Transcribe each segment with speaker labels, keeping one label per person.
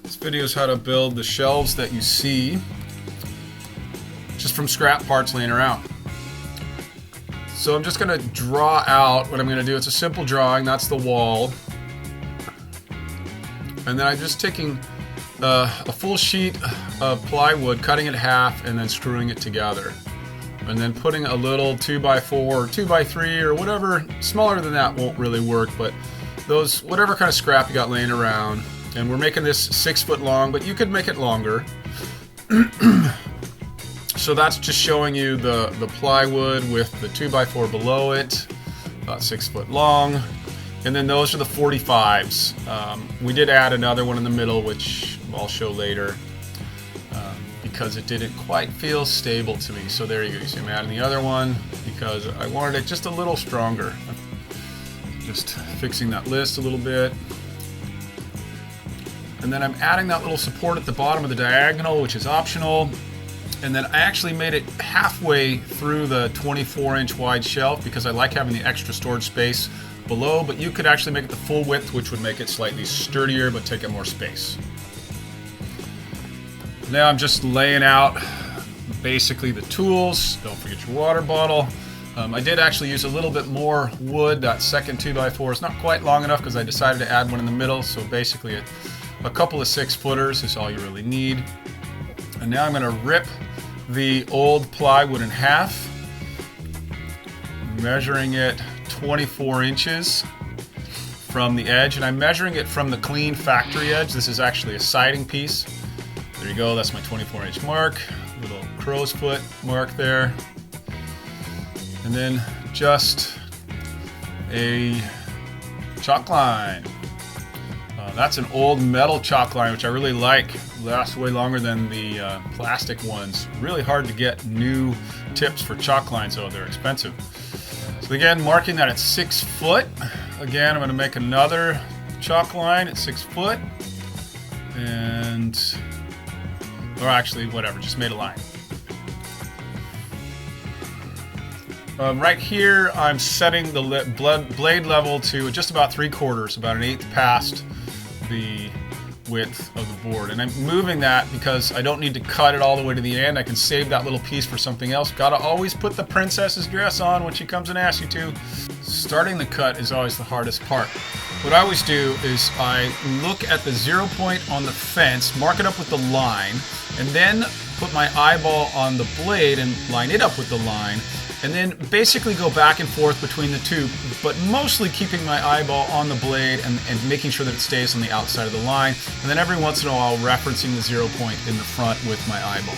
Speaker 1: This video is how to build the shelves that you see just from scrap parts laying around. So I'm just going to draw out what I'm going to do. It's a simple drawing. That's the wall. And then I'm just taking a full sheet of plywood, cutting it in half, and then screwing it together. And then putting a little 2x4 or 2x3 or whatever, smaller than that won't really work, but those, whatever kind of scrap you got laying around. And we're making this 6 foot long, but you could make it longer. So that's just showing you the plywood with the 2x4 below it, about 6 foot long. And then those are the 45s. We did add another one in the middle, which I'll show later, because it didn't quite feel stable to me. So there you go. You see I'm adding the other one because I wanted it just a little stronger. Just fixing that list a little bit. And then I'm adding that little support at the bottom of the diagonal, which is optional. And then I actually made it halfway through the 24-inch wide shelf because I like having the extra storage space below, but you could actually make it the full width, which would make it slightly sturdier but take up more space. Now I'm just laying out basically the tools. Don't forget your water bottle. I did actually use a little bit more wood. That second 2x4 is not quite long enough because I decided to add one in the middle, so basically a couple of 6-footers is all you really need. And now I'm going to rip the old plywood in half, measuring it 24 inches from the edge, and I'm measuring it from the clean factory edge. This is actually a siding piece. There you go, that's my 24-inch mark, little crow's foot mark there. And then just a chalk line. That's an old metal chalk line, which I really like. Lasts way longer than the plastic ones. Really hard to get new tips for chalk lines, though. They're expensive. So again, marking that at 6 foot. Again, I'm going to make another chalk line at 6 foot. And, or actually, whatever, just made a line. Right here, I'm setting the blade level to just about 3/4, about 1/8 past the width of the board. And I'm moving that because I don't need to cut it all the way to the end. I can save that little piece for something else. Gotta always put the princess's dress on when she comes and asks you to. Starting the cut is always the hardest part. What I always do is I look at the 0 point on the fence, mark it up with the line, and then put my eyeball on the blade and line it up with the line. And then basically go back and forth between the two, but mostly keeping my eyeball on the blade and making sure that it stays on the outside of the line. And then every once in a while, referencing the 0 point in the front with my eyeball.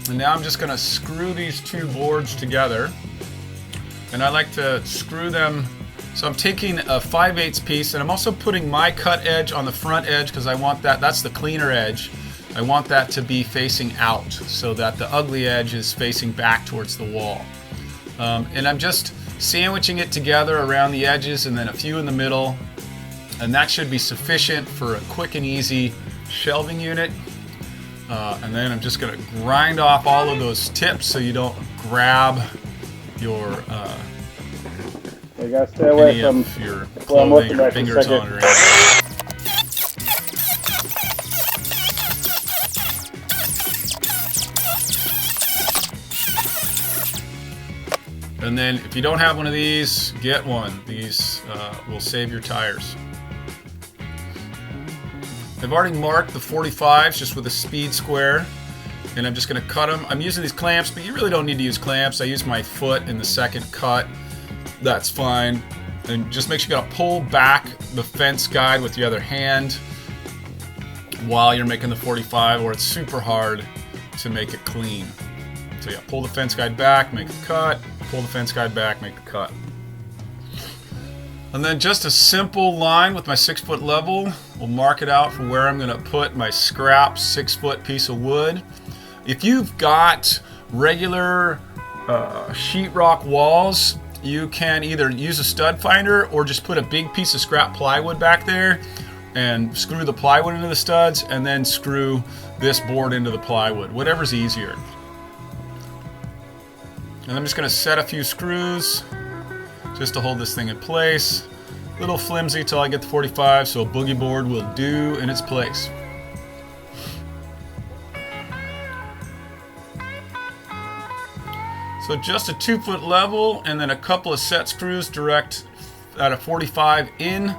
Speaker 1: And now I'm just going to screw these two boards together. And I like to screw them. So I'm taking a 5/8 piece, and I'm also putting my cut edge on the front edge because I want that's the cleaner edge. I want that to be facing out so that the ugly edge is facing back towards the wall. And I'm just sandwiching it together around the edges and then a few in the middle. And that should be sufficient for a quick and easy shelving unit. And then I'm just going to grind off all of those tips so you don't grab your
Speaker 2: You gotta stay away from
Speaker 1: your clothing or fingers on it or anything. And then if you don't have one of these, get one. These will save your tires. I've already marked the 45s just with a speed square, and I'm just going to cut them. I'm using these clamps, but you really don't need to use clamps. I use my foot in the second cut. That's fine. And just make sure you gotta pull back the fence guide with the other hand while you're making the 45, or it's super hard to make it clean. So yeah, pull the fence guide back, make a cut, pull the fence guide back, make a cut. And then just a simple line with my 6 foot level. We'll mark it out for where I'm gonna put my scrap 6 foot piece of wood. If you've got regular sheetrock walls, you can either use a stud finder or just put a big piece of scrap plywood back there and screw the plywood into the studs and then screw this board into the plywood, whatever's easier. And I'm just going to set a few screws just to hold this thing in place. A little flimsy till I get to 45, so a boogie board will do in its place. So just a 2-foot level and then a couple of set screws direct at a 45 in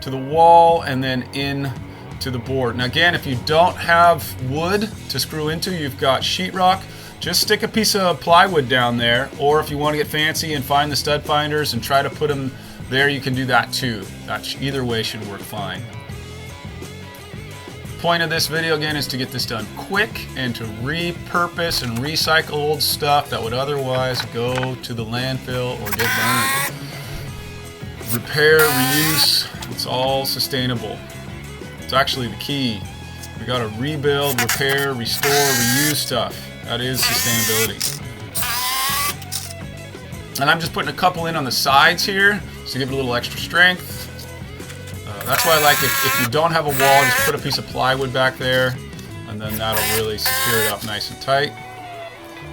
Speaker 1: to the wall and then in to the board. Now again, if you don't have wood to screw into, you've got sheetrock, just stick a piece of plywood down there, or if you want to get fancy and find the stud finders and try to put them there, you can do that too. Either way should work fine. The point of this video again is to get this done quick and to repurpose and recycle old stuff that would otherwise go to the landfill or get burned. Repair, reuse, it's all sustainable. It's actually the key. We gotta rebuild, repair, restore, reuse stuff. That is sustainability. And I'm just putting a couple in on the sides here to give it a little extra strength. That's why I like if you don't have a wall, just put a piece of plywood back there and then that'll really secure it up nice and tight.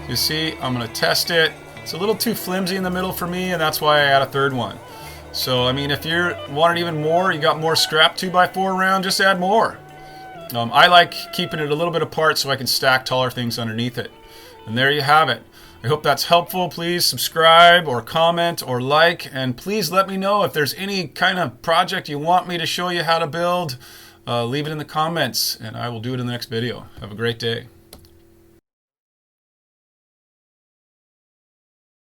Speaker 1: You see, I'm gonna test it. It's a little too flimsy in the middle for me, and that's why I add a third one. So, I mean, if you want it even more, you got more scrap 2x4 around, just add more. I like keeping it a little bit apart so I can stack taller things underneath it. And there you have it. I hope that's helpful. Please subscribe or comment or like, and please let me know if there's any kind of project you want me to show you how to build. Leave it in the comments and I will do it in the next video. Have a great day.